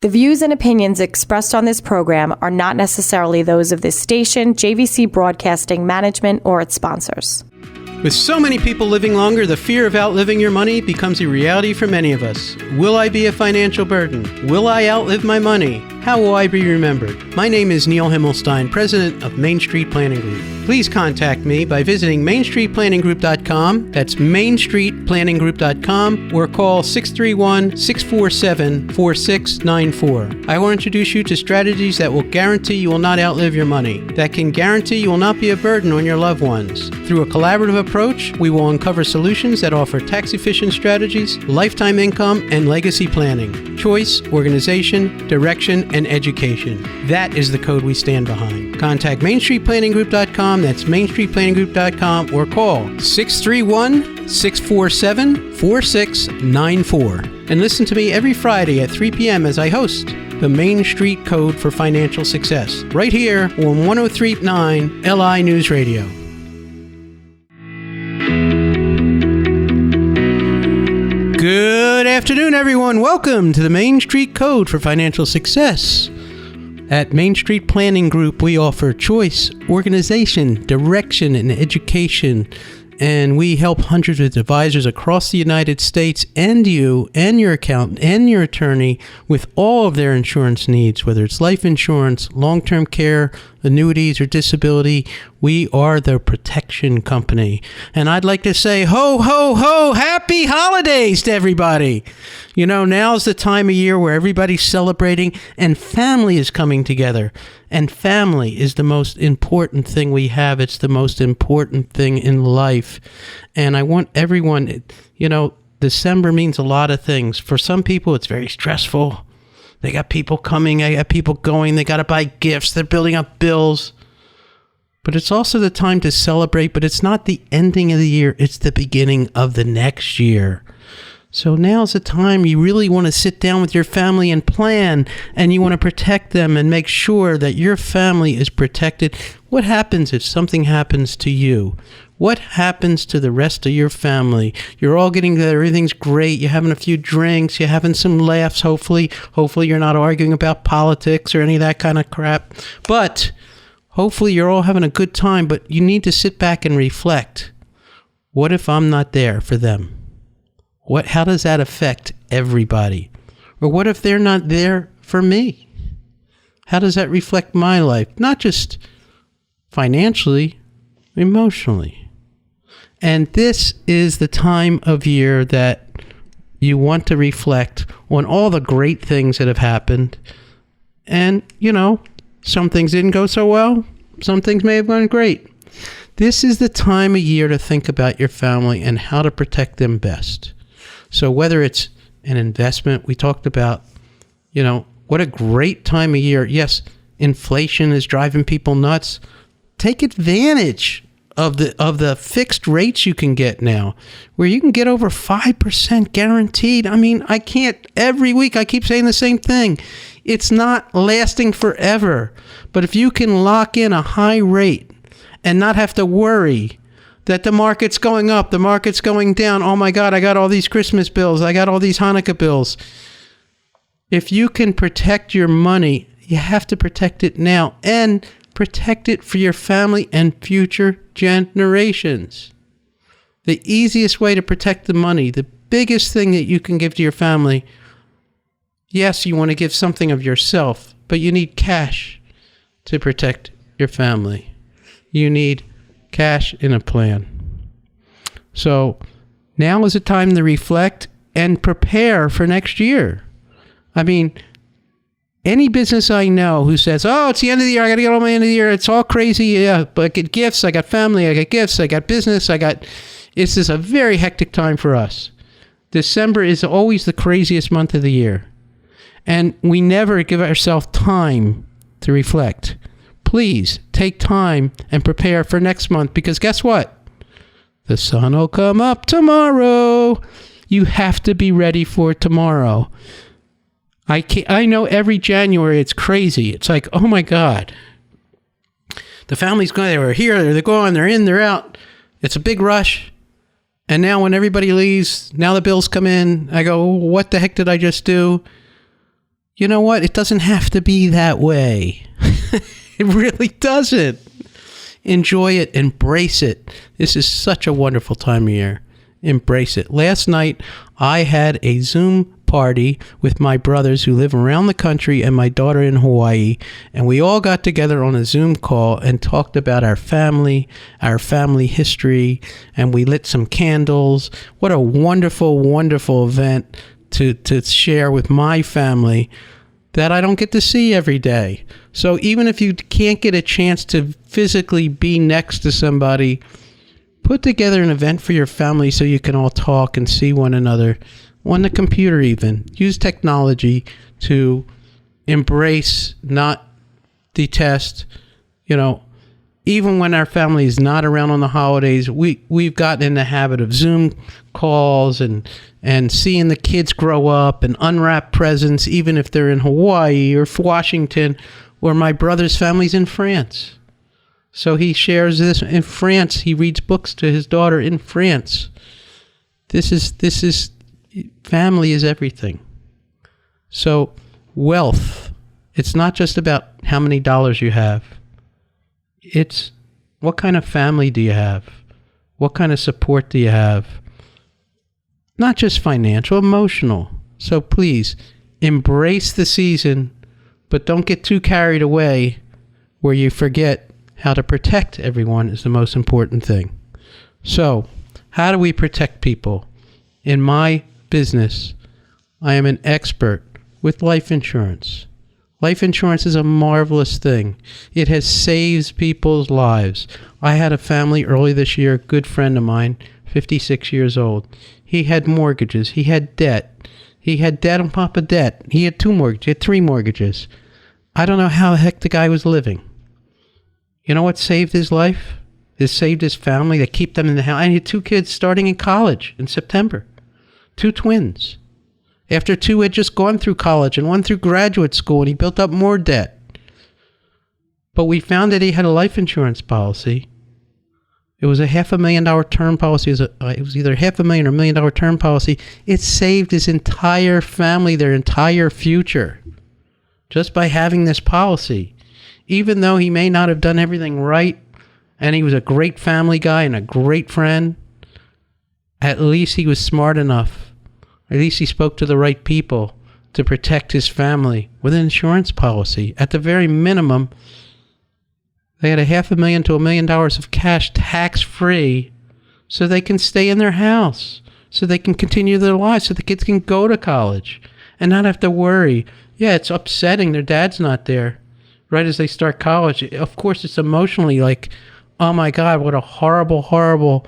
The views and opinions expressed on this program are not necessarily those of this station, JVC Broadcasting Management, or its sponsors. With so many people living longer, the fear of outliving your money becomes a reality for many of us. Will I be a financial burden? Will I outlive my money? How will I be remembered? My name is Neil Himmelstein, president of Main Street Planning Group. Please contact me by visiting mainstreetplanninggroup.com. That's mainstreetplanninggroup.com, or call 631-647-4694. I will introduce you to strategies that will guarantee you will not outlive your money, that can guarantee you will not be a burden on your loved ones. Through a collaborative approach, we will uncover solutions that offer tax-efficient strategies, lifetime income, and legacy planning, choice, organization, direction, and education. That is the code we stand behind. Contact mainstreetplanninggroup.com. That's mainstreetplanninggroup.com, or call 631-647-4694. And listen to me every Friday at 3 p.m. as I host the Main Street Code for Financial Success, right here on 103.9 LI News Radio. Good afternoon, everyone. Welcome to the Main Street Code for Financial Success. At Main Street Planning Group, we offer choice, organization, direction, and education. And we help hundreds of advisors across the United States and you and your accountant and your attorney with all of their insurance needs, whether it's life insurance, long-term care, annuities, or disability. We are the protection company. And I'd like to say, ho, ho, ho, happy holidays to everybody. You know, now's the time of year where everybody's celebrating and family is coming together. And family is the most important thing we have. It's the most important thing in life. And I want everyone, you know, December means a lot of things. For some people, it's very stressful. They got people coming, they got people going, they got to buy gifts, they're building up bills. But it's also the time to celebrate, but it's not the ending of the year, it's the beginning of the next year. So now's the time you really want to sit down with your family and plan, and you want to protect them and make sure that your family is protected. What happens if something happens to you? What happens to the rest of your family? You're all getting together, everything's great, you're having a few drinks, you're having some laughs, hopefully you're not arguing about politics or any of that kind of crap. But hopefully you're all having a good time, but you need to sit back and reflect. What if I'm not there for them? How does that affect everybody? Or what if they're not there for me? How does that reflect my life? Not just financially, emotionally. And this is the time of year that you want to reflect on all the great things that have happened. And, you know, some things didn't go so well. Some things may have gone great. This is the time of year to think about your family and how to protect them best. So whether it's an investment, we talked about, you know, what a great time of year. Yes, inflation is driving people nuts. Take advantage of the fixed rates you can get now, where you can get over 5% guaranteed. I mean, every week I keep saying the same thing. It's not lasting forever. But if you can lock in a high rate and not have to worry that the market's going up, the market's going down. Oh my God, I got all these Christmas bills. I got all these Hanukkah bills. If you can protect your money, you have to protect it now and protect it for your family and future generations. The easiest way to protect the money, the biggest thing that you can give to your family, yes, you want to give something of yourself, but you need cash to protect your family. You need cash in a plan. So now is the time to reflect and prepare for next year. I mean, any business I know who says, oh, it's the end of the year, I got to get all my end of the year, it's all crazy, yeah, but I get gifts, I got family, I got gifts, I got business, this is a very hectic time for us. December is always the craziest month of the year. And we never give ourselves time to reflect. Please take time and prepare for next month, because guess what? The sun will come up tomorrow. You have to be ready for tomorrow. I know every January it's crazy. It's like, oh my God. The family's going, they were here, they're going, they're in, they're out. It's a big rush. And now when everybody leaves, now the bills come in. I go, what the heck did I just do? You know what? It doesn't have to be that way. It really doesn't. Enjoy it. Embrace it. This is such a wonderful time of year. Embrace it. Last night, I had a Zoom party with my brothers who live around the country and my daughter in Hawaii, and we all got together on a Zoom call and talked about our family history, and we lit some candles. What a wonderful, wonderful event to share with my family that I don't get to see every day. So even if you can't get a chance to physically be next to somebody, put together an event for your family so you can all talk and see one another on the computer even. Use technology to embrace, not detest. Even when our family is not around on the holidays, we've gotten in the habit of Zoom calls and seeing the kids grow up and unwrap presents, even if they're in Hawaii or Washington, or my brother's family's in France. So he shares this in France. He reads books to his daughter in France. This is family is everything. So wealth, it's not just about how many dollars you have. It's what kind of family do you have? What kind of support do you have? Not just financial, emotional. So please embrace the season, but don't get too carried away where you forget how to protect everyone is the most important thing. So how do we protect people? In my business, I am an expert with life insurance. Life insurance is a marvelous thing. It has saved people's lives. I had a family early this year, a good friend of mine, 56 years old. He had mortgages. He had debt. He had debt on top of debt. He had 2 mortgages. He had 3 mortgages. I don't know how the heck the guy was living. You know what saved his life? It saved his family. They keep them in the house. I had 2 kids starting in college in September. 2 twins. After 2 had just gone through college and 1 through graduate school, and he built up more debt. But we found that he had a life insurance policy. It was a $500,000 term policy. It was either $500,000 or $1 million term policy. It saved his entire family, their entire future, just by having this policy. Even though he may not have done everything right, and he was a great family guy and a great friend, at least he was smart enough. At least he spoke to the right people to protect his family with an insurance policy. At the very minimum, they had $500,000 to $1 million of cash tax-free so they can stay in their house, so they can continue their lives, so the kids can go to college and not have to worry. Yeah, it's upsetting their dad's not there right as they start college. Of course, it's emotionally like, oh my God, what a horrible, horrible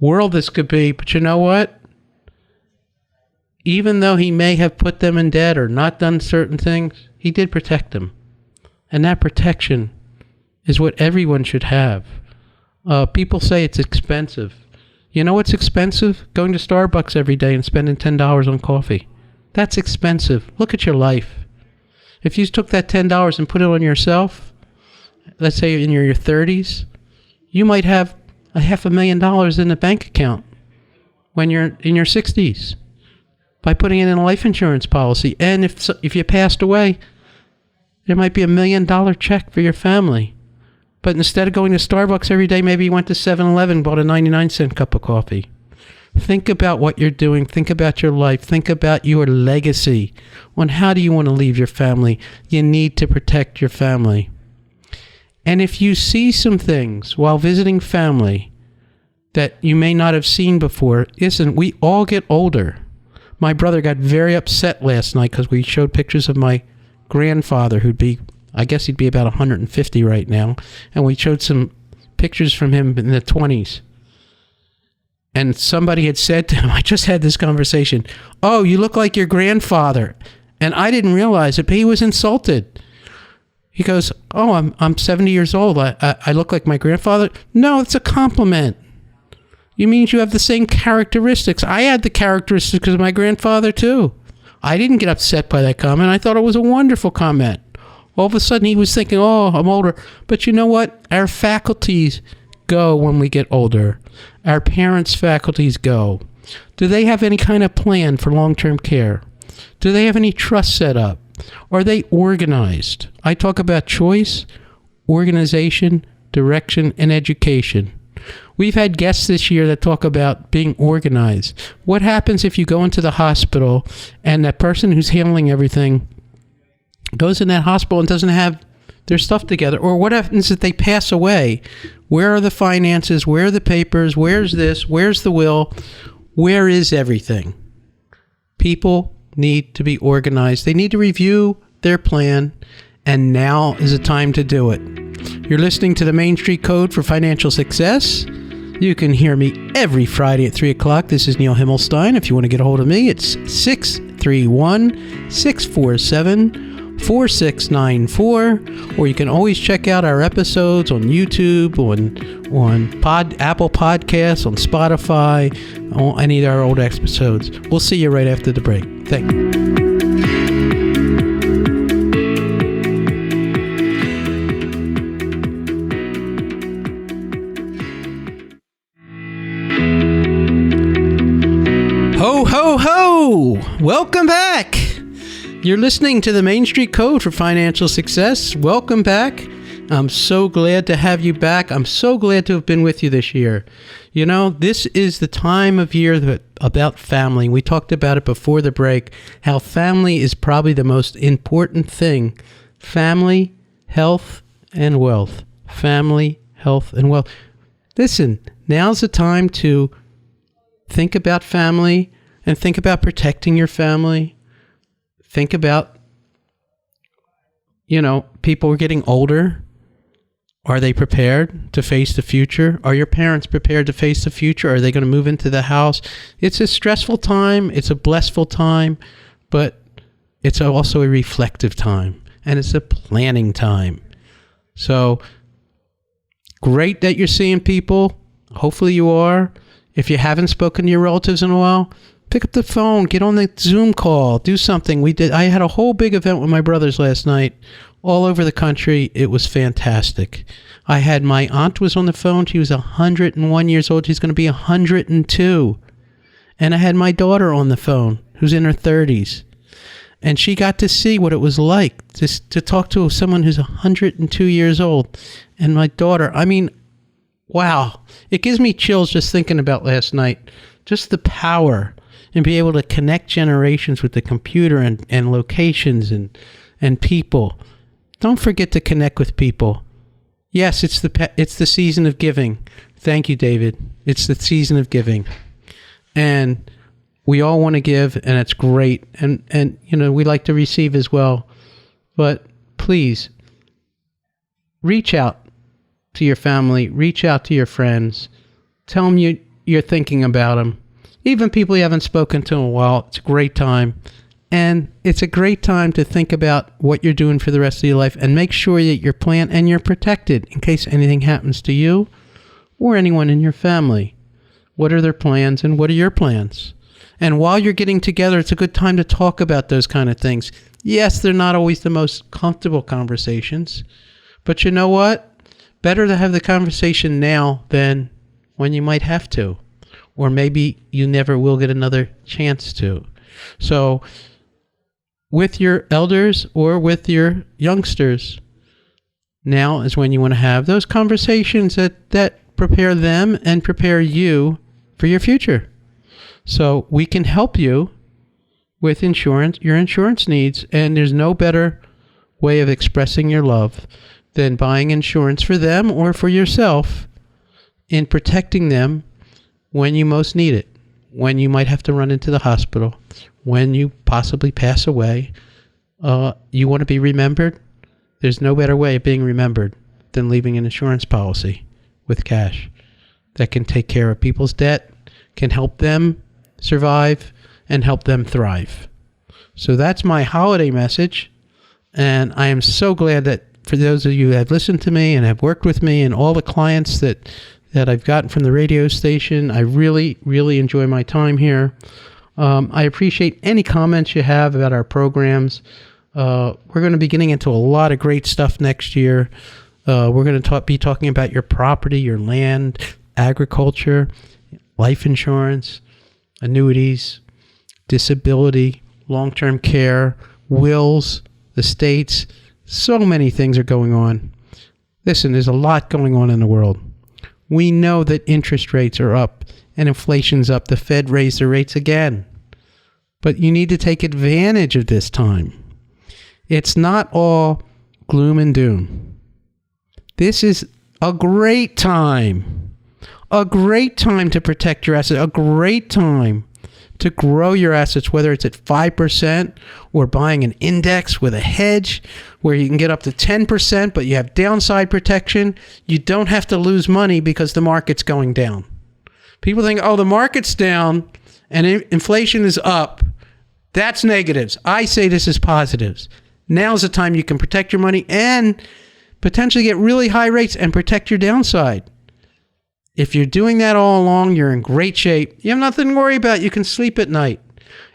world this could be. But you know what? Even though he may have put them in debt or not done certain things, he did protect them. And that protection is what everyone should have. People say it's expensive. You know what's expensive? Going to Starbucks every day and spending $10 on coffee. That's expensive. Look at your life. If you took that $10 and put it on yourself, let's say in your 30s, you might have $500,000 in the bank account when you're in your 60s. By putting it in a life insurance policy. And if you passed away, there might be $1 million check for your family. But instead of going to Starbucks every day, maybe you went to 7-Eleven, bought a 99-cent cup of coffee. Think about what you're doing. Think about your life. Think about your legacy. On how do you want to leave your family? You need to protect your family. And if you see some things while visiting family that you may not have seen before, listen, we all get older. My brother got very upset last night because we showed pictures of my grandfather I guess he'd be about 150 right now. And we showed some pictures from him in the 20s. And somebody had said to him, I just had this conversation, oh, you look like your grandfather. And I didn't realize it, but he was insulted. He goes, oh, I'm 70 years old. I look like my grandfather? No, it's a compliment. You mean you have the same characteristics. I had the characteristics of my grandfather, too. I didn't get upset by that comment. I thought it was a wonderful comment. All of a sudden, he was thinking, oh, I'm older. But you know what? Our faculties go when we get older. Our parents' faculties go. Do they have any kind of plan for long-term care? Do they have any trust set up? Are they organized? I talk about choice, organization, direction, and education. We've had guests this year that talk about being organized. What happens if you go into the hospital and that person who's handling everything goes in that hospital and doesn't have their stuff together? Or what happens if they pass away? Where are the finances? Where are the papers? Where's this? Where's the will? Where is everything? People need to be organized. They need to review their plan, and now is the time to do it. You're listening to the Main Street Code for Financial Success. You can hear me every Friday at 3 o'clock. This is Neil Himmelstein. If you want to get a hold of me, it's 631-647-4694. Or you can always check out our episodes on YouTube, on Apple Podcasts, on Spotify, on any of our old episodes. We'll see you right after the break. Thank you. Ho, ho, ho! Welcome back! You're listening to the Main Street Code for Financial Success. Welcome back. I'm so glad to have you back. I'm so glad to have been with you this year. You know, this is the time of year about family. We talked about it before the break, how family is probably the most important thing. Family, health, and wealth. Family, health, and wealth. Listen, now's the time to think about family and think about protecting your family. Think about, people are getting older. Are they prepared to face the future? Are your parents prepared to face the future? Are they going to move into the house? It's a stressful time. It's a blissful time, but it's also a reflective time, and it's a planning time. So great that you're seeing people. Hopefully you are. If you haven't spoken to your relatives in a while, pick up the phone, get on the Zoom call, do something. I had a whole big event with my brothers last night all over the country. It was fantastic. I had my aunt was on the phone. She was 101 years old. She's going to be 102. And I had my daughter on the phone who's in her 30s. And she got to see what it was like to talk to someone who's 102 years old. And my daughter, wow. It gives me chills just thinking about last night. Just the power and be able to connect generations with the computer and locations and people. Don't forget to connect with people. Yes, it's the season of giving. Thank you, David. It's the season of giving. And we all want to give, and it's great. And we like to receive as well. But please, reach out to your family. Reach out to your friends. Tell them you're thinking about them. Even people you haven't spoken to in a while, it's a great time. And it's a great time to think about what you're doing for the rest of your life and make sure that you're planned and you're protected in case anything happens to you or anyone in your family. What are their plans and what are your plans? And while you're getting together, it's a good time to talk about those kind of things. Yes, they're not always the most comfortable conversations, but you know what? Better to have the conversation now than when you might have to. Or maybe you never will get another chance to. So with your elders or with your youngsters, now is when you want to have those conversations that prepare them and prepare you for your future. So we can help you with insurance, your insurance needs, and there's no better way of expressing your love than buying insurance for them or for yourself in protecting them when you most need it, when you might have to run into the hospital, when you possibly pass away. You want to be remembered? There's no better way of being remembered than leaving an insurance policy with cash that can take care of people's debt, can help them survive, and help them thrive. So that's my holiday message, and I am so glad that for those of you who have listened to me and have worked with me and all the clients that I've gotten from the radio station. I really, really enjoy my time here. I appreciate any comments you have about our programs. We're going to be getting into a lot of great stuff next year. We're going to be talking about your property, your land, agriculture, life insurance, annuities, disability, long-term care, wills, the states. So many things are going on. Listen, there's a lot going on in the world. We know that interest rates are up and inflation's up. The Fed raised their rates again. But you need to take advantage of this time. It's not all gloom and doom. This is a great time. A great time to protect your assets. A great time to grow your assets, whether it's at 5% or buying an index with a hedge where you can get up to 10%, but you have downside protection. You don't have to lose money because the market's going down. People think, oh, the market's down and inflation is up. That's negatives. I say this is positives. Now's the time you can protect your money and potentially get really high rates and protect your downside. If you're doing that all along, you're in great shape. You have nothing to worry about. You can sleep at night.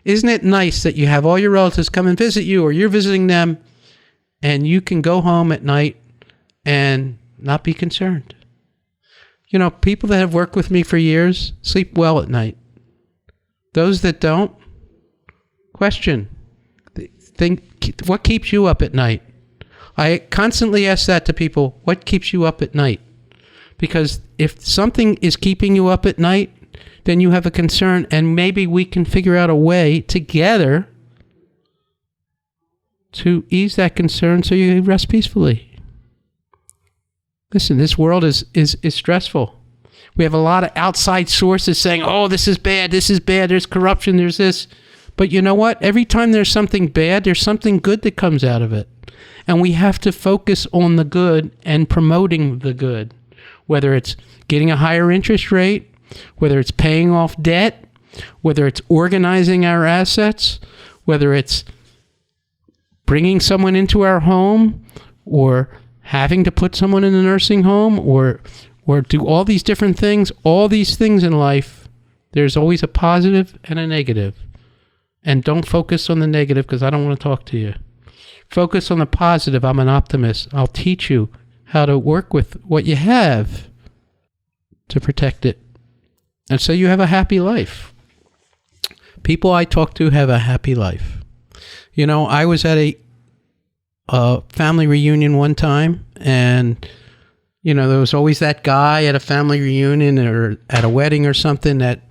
Isn't it nice that you have all your relatives come and visit you or you're visiting them and you can go home at night and not be concerned? You know, people that have worked with me for years sleep well at night. Those that don't, question. Think, what keeps you up at night? I constantly ask that to people. What keeps you up at night? Because if something is keeping you up at night, then you have a concern, and maybe we can figure out a way together to ease that concern so you rest peacefully. Listen, this world is stressful. We have a lot of outside sources saying, oh, this is bad, there's corruption, there's this. But you know what? Every time there's something bad, there's something good that comes out of it. And we have to focus on the good and promoting the good. Whether it's getting a higher interest rate, whether it's paying off debt, whether it's organizing our assets, whether it's bringing someone into our home or having to put someone in a nursing home or do all these different things, all these things in life, there's always a positive and a negative. And don't focus on the negative because I don't want to talk to you. Focus on the positive. I'm an optimist. I'll teach you how to work with what you have to protect it. And so you have a happy life. People I talk to have a happy life. You know, I was at a family reunion one time, and, you know, there was always that guy at a family reunion or at a wedding or something that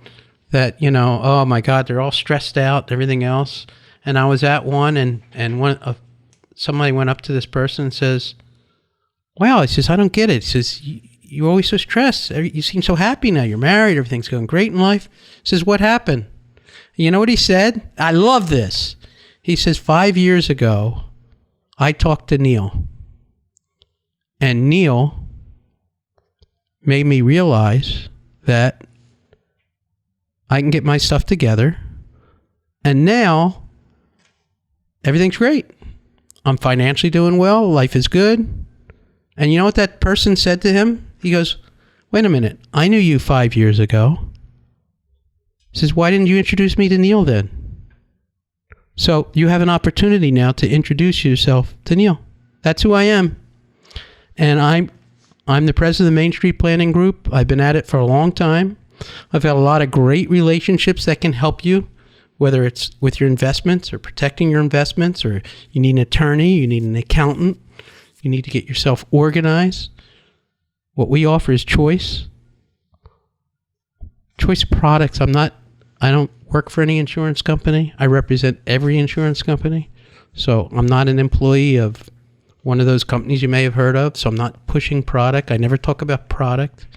you know, oh my God, they're all stressed out, everything else. And I was at one, and somebody went up to this person and says, wow, he says, I don't get it. He says, you're always so stressed. You seem so happy now. You're married. Everything's going great in life. He says, what happened? You know what he said? I love this. He says, 5 years ago, I talked to Neil. And Neil made me realize that I can get my stuff together. And now, everything's great. I'm financially doing well. Life is good. And you know what that person said to him? He goes, wait a minute. I knew you 5 years ago. He says, why didn't you introduce me to Neil then? So you have an opportunity now to introduce yourself to Neil. That's who I am. And I'm the president of the Main Street Planning Group. I've been at it for a long time. I've got a lot of great relationships that can help you, whether it's with your investments or protecting your investments, or you need an attorney, you need an accountant, you need to get yourself organized. What we offer is choice. Choice products. I don't work for any insurance company. I represent every insurance company. So I'm not an employee of one of those companies you may have heard of. So I'm not pushing product. I never talk about product.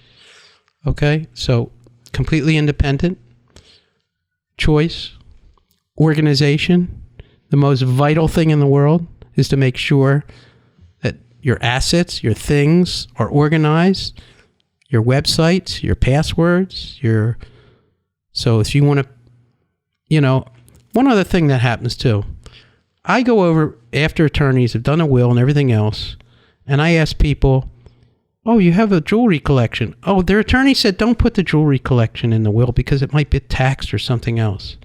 Okay? So completely independent. Choice. Organization. The most vital thing in the world is to make sure that your assets, your things are organized, your websites, your passwords, so if you want to, you know, one other thing that happens too, I go over after attorneys have done a will and everything else, and I ask people, oh, you have a jewelry collection. Oh, their attorney said don't put the jewelry collection in the will because it might be taxed or something else.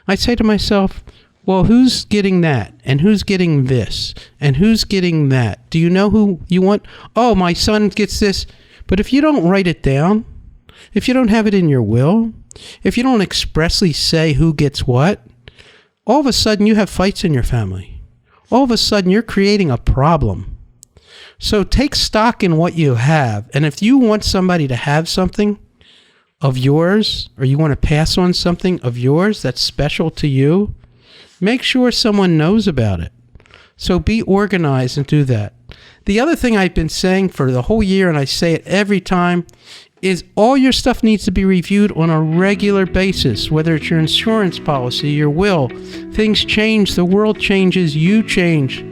I say to myself, well, who's getting that? And who's getting this? And who's getting that? Do you know who you want? Oh, my son gets this. But if you don't write it down, if you don't have it in your will, if you don't expressly say who gets what, all of a sudden you have fights in your family. all of a sudden you're creating a problem. So take stock in what you have. And if you want somebody to have something of yours, or you want to pass on something of yours that's special to you, make sure someone knows about it. So be organized and do that. The other thing I've been saying for the whole year, and I say it every time, is all your stuff needs to be reviewed on a regular basis, whether it's your insurance policy, your will. Things change, the world changes, you change.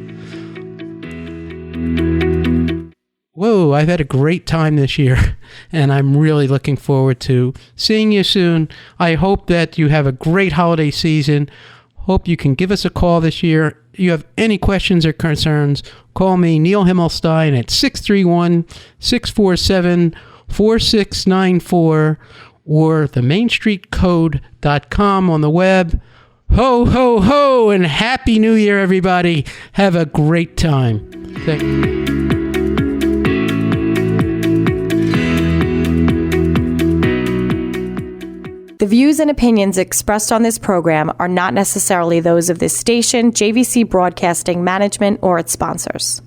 Whoa, I've had a great time this year, and I'm really looking forward to seeing you soon. I hope that you have a great holiday season. Hope you can give us a call this year. If you have any questions or concerns, call me, Neil Himmelstein, at 631-647-4694 or themainstreetcode.com on the web. Ho, ho, ho, and Happy New Year, everybody. Have a great time. Thank you. The views and opinions expressed on this program are not necessarily those of this station, JVC Broadcasting Management, or its sponsors.